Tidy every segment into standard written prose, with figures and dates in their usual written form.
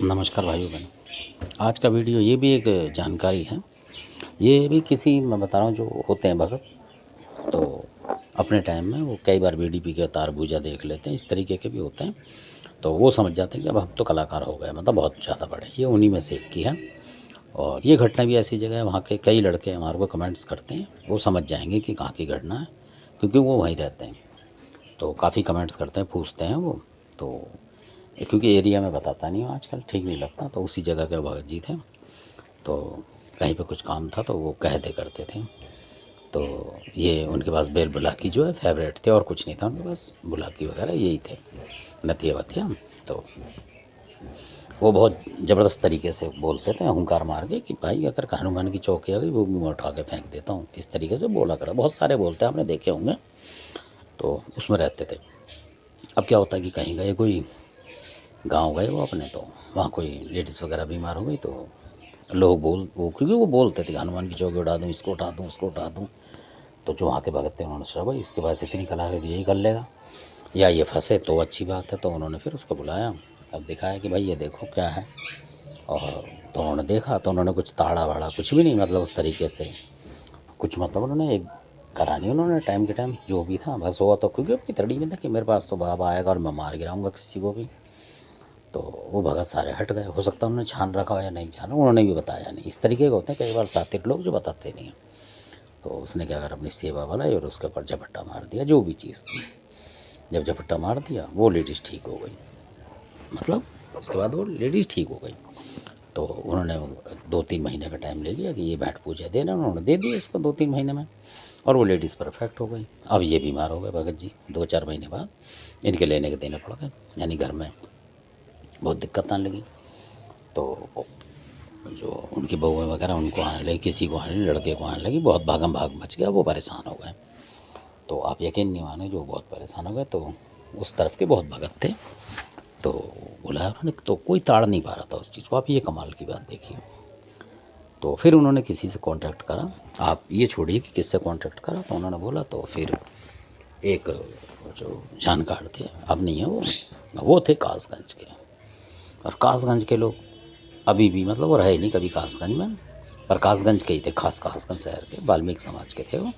नमस्कार भाइयों बहनों। आज का वीडियो ये भी एक जानकारी है। ये भी किसी मैं बता रहा हूँ जो होते हैं भगत, तो अपने टाइम में वो कई बार बीडीपी के तारबूजा देख लेते हैं, इस तरीके के भी होते हैं। तो वो समझ जाते हैं कि अब हम तो कलाकार हो गए, मतलब बहुत ज़्यादा बड़े। ये उन्हीं में से एक की है। और ये घटना भी ऐसी जगह है, वहाँ के कई लड़के हमारे को कमेंट्स करते हैं, वो समझ जाएंगे कि कहाँ की घटना है, क्योंकि वो वहीं रहते हैं। तो काफ़ी कमेंट्स करते हैं, पूछते हैं वो। तो क्योंकि एरिया में बताता नहीं हूँ आजकल, ठीक नहीं लगता, तो उसी जगह के भगत जी थे। तो कहीं पे कुछ काम था तो वो कह दे करते थे। तो ये उनके पास बेल बुलाकी जो है फेवरेट थे, और कुछ नहीं था उनके पास, बुलाकी वगैरह यही थे, नतिया वतिया। तो वो बहुत ज़बरदस्त तरीके से बोलते थे, हुंकार मार के, कि भाई अगर हनुमान की चौकी आ गई वो भी मैं उठा के फेंक देता हूँ, इस तरीके से बोला करा। बहुत सारे बोलते हैं, आपने देखे होंगे। तो उसमें रहते थे। अब क्या होता है कि कहीं गए, कोई गाँव गए वो अपने, तो वहाँ कोई लेडीज़ वगैरह बीमार हो गई, तो लोग वो क्योंकि वो बोलते थे हनुमान की चौकी उठा दूँ, इसको उठा दूँ, उसको उठा दूँ। तो जो वहाँ के भगत थे उन्होंने सोचा भाई इसके पास इतनी कला है तो यही कर लेगा, या ये फंसे तो अच्छी बात है। तो उन्होंने फिर उसको बुलाया, अब दिखाया कि भाई ये देखो क्या है। और तो उन्होंने देखा, तो उन्होंने कुछ ताड़ा वाड़ा कुछ भी नहीं, मतलब उस तरीके से कुछ, मतलब उन्होंने एक करा नहीं, उन्होंने टाइम के टाइम जो भी था बस हुआ। तो क्योंकि अपनी तड़ी में था कि मेरे पास तो बाबा आएगा और मैं मार गिराऊंगा किसी को भी। तो वो भगत सारे हट गए। हो सकता है उन्होंने छान रखा हो या नहीं छाना, उन्होंने भी बताया नहीं। इस तरीके के होते हैं कई बार सात्विक लोग जो बताते नहीं हैं। तो उसने क्या करा, अपनी सेवा बनाई और उसके ऊपर झपट्टा मार दिया, जो भी चीज़ थी। जब झपट्टा मार दिया वो लेडीज़ ठीक हो गई, मतलब उसके बाद वो लेडीज़ ठीक हो गई। तो उन्होंने 2-3 महीने का टाइम ले लिया कि ये बैठ पूजा देना, उन्होंने दे दी उसको 2-3 महीने में, और वो लेडीज़ परफेक्ट हो गई। अब ये बीमार हो गए भगत जी, 2-4 महीने बाद इनके लेने के देने पड़ गए, यानी घर में बहुत दिक्कत आने लगी। तो जो उनकी बहुएँ वगैरह उनको आने लगी, किसी को आने लगी, लड़के को आने लगी, बहुत भागम भाग मच गया, वो परेशान हो गए। तो आप यकीन नहीं माने, जो बहुत परेशान हो गए। तो उस तरफ के बहुत भगत थे, तो बुलाया उन्होंने, तो कोई ताड़ नहीं पा रहा था उस चीज़ को। आप ये कमाल की बात देखिए। तो फिर उन्होंने किसी से कांटेक्ट करा, आप ये छोड़िए कि किससे कांटेक्ट करा, तो उन्होंने बोला, तो फिर एक जो जानकार थे, अब नहीं है वो थे कासगंज के। और कासगंज के लोग अभी भी, मतलब वो रहे नहीं कभी कासगंज में, पर कासगंज के ही थे, खास कासगंज शहर के वाल्मीकि समाज के थे वो।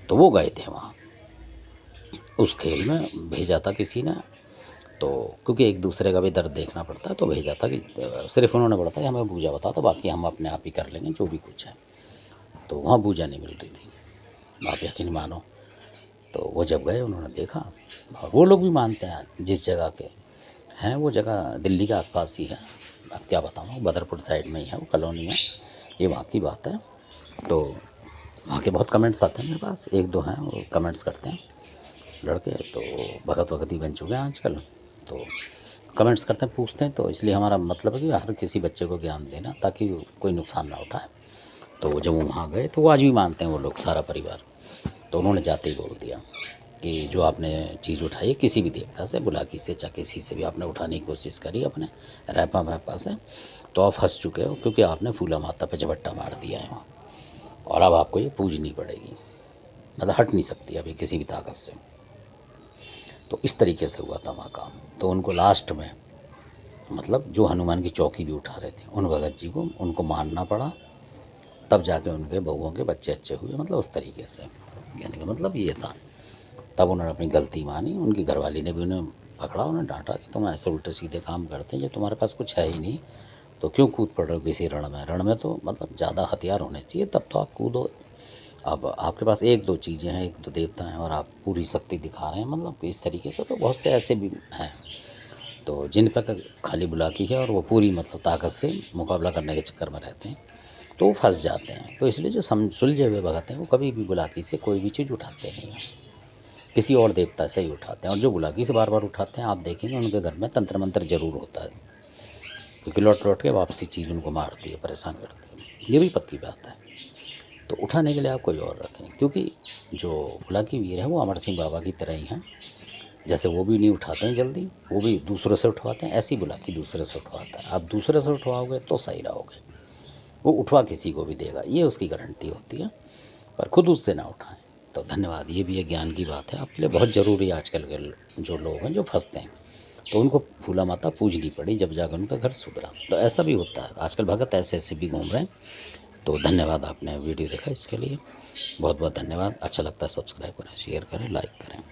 तो वो गए थे वहाँ, उस खेल में भेजा था किसी ने। तो क्योंकि एक दूसरे का भी दर्द देखना पड़ता है, तो भेजा था कि सिर्फ उन्होंने बोला था कि हमें पूजा बता दो, बाकी हम अपने आप ही कर लेंगे जो भी कुछ है। तो वहाँ पूजा नहीं मिल रही थी, आप यकीन मानो। तो वो जब गए उन्होंने देखा, और वो लोग भी मानते हैं जिस जगह के हैं, वो जगह दिल्ली के आसपास ही है। अब क्या बताऊँ, बदरपुर साइड में ही है वो कॉलोनी है, ये वहाँ की बात है। तो वहाँ के बहुत कमेंट्स आते हैं मेरे पास, एक दो हैं वो कमेंट्स करते हैं लड़के, तो भगत वगत ही बन चुके हैं आजकल। तो कमेंट्स करते हैं, पूछते हैं। तो इसलिए हमारा मतलब है कि हर किसी बच्चे को ज्ञान देना, ताकि कोई नुकसान ना उठाए। तो जब वो वहाँ गए, तो वो आज भी मानते हैं वो लोग, सारा परिवार। तो उन्होंने जाते ही बोल दिया कि जो आपने चीज़ उठाई है किसी भी देवता से, बुलाकी से, चाहे किसी से भी आपने उठाने की कोशिश करी अपने रैपा वैपा से, तो आप फंस चुके हो, क्योंकि आपने फूला माता पे झपट्टा मार दिया है वहाँ। और अब आपको ये पूजनी पड़ेगी, मतलब हट नहीं सकती अभी किसी भी ताकत से। तो इस तरीके से हुआ था वहाँ काम। तो उनको लास्ट में, मतलब जो हनुमान की चौकी भी उठा रहे थे उन भगत जी को, उनको मानना पड़ा, तब जाके उनके बहुओं के बच्चे अच्छे हुए, मतलब उस तरीके से। कहने का मतलब ये था। तब उन्होंने अपनी गलती मानी, उनकी घरवाली ने भी उन्हें पकड़ा, उन्हें डांटा कि तुम ऐसे उल्टे सीधे काम करते हैं, जब तुम्हारे पास कुछ है ही नहीं तो क्यों कूद पड़ रहे हो किसी रण में। रण में तो मतलब ज़्यादा हथियार होने चाहिए, तब तो आप कूदो। अब आपके पास एक दो चीज़ें हैं, एक दो देवता हैं, और आप पूरी शक्ति दिखा रहे हैं, मतलब इस तरीके से। तो बहुत से ऐसे भी हैं तो जिन पर खाली बुलाकी है, और वो पूरी मतलब ताकत से मुकाबला करने के चक्कर में रहते हैं, तो वो फंस जाते हैं। तो इसलिए जो सुलझे हुए भगत हैं वो कभी भी बुलाकी से कोई भी चीज़ उठाते नहीं हैं, किसी और देवता से ही उठाते हैं। और जो बुलाकी से बार बार उठाते हैं, आप देखेंगे उनके घर में तंत्र मंत्र जरूर होता है, क्योंकि लौट लौट के वापसी चीज़ उनको मारती है, परेशान करती है, ये भी पक्की बात है। तो उठाने के लिए आप कोई और रखें, क्योंकि जो बुलाकी वीर है वो अमर सिंह बाबा की तरह ही हैं। जैसे वो भी नहीं उठाते हैं जल्दी, वो भी दूसरों से उठवाते हैं, ऐसी बुलाकी दूसरे से उठवाता है। आप दूसरे से उठवाओगे तो सही रहोगे, वो उठवा किसी को भी देगा, ये उसकी गारंटी होती है, पर खुद उससे ना उठाएं। तो धन्यवाद, ये भी एक ज्ञान की बात है आपके लिए, बहुत ज़रूरी है आजकल के जो लोग हैं जो फंसते हैं। तो उनको फूला माता पूजनी पड़ी, जब जाकर उनका घर सुधरा। तो ऐसा भी होता है, आजकल भगत ऐसे ऐसे भी घूम रहे हैं। तो धन्यवाद, आपने वीडियो देखा इसके लिए बहुत बहुत धन्यवाद। अच्छा लगता है सब्सक्राइब करें, शेयर करें, लाइक करें।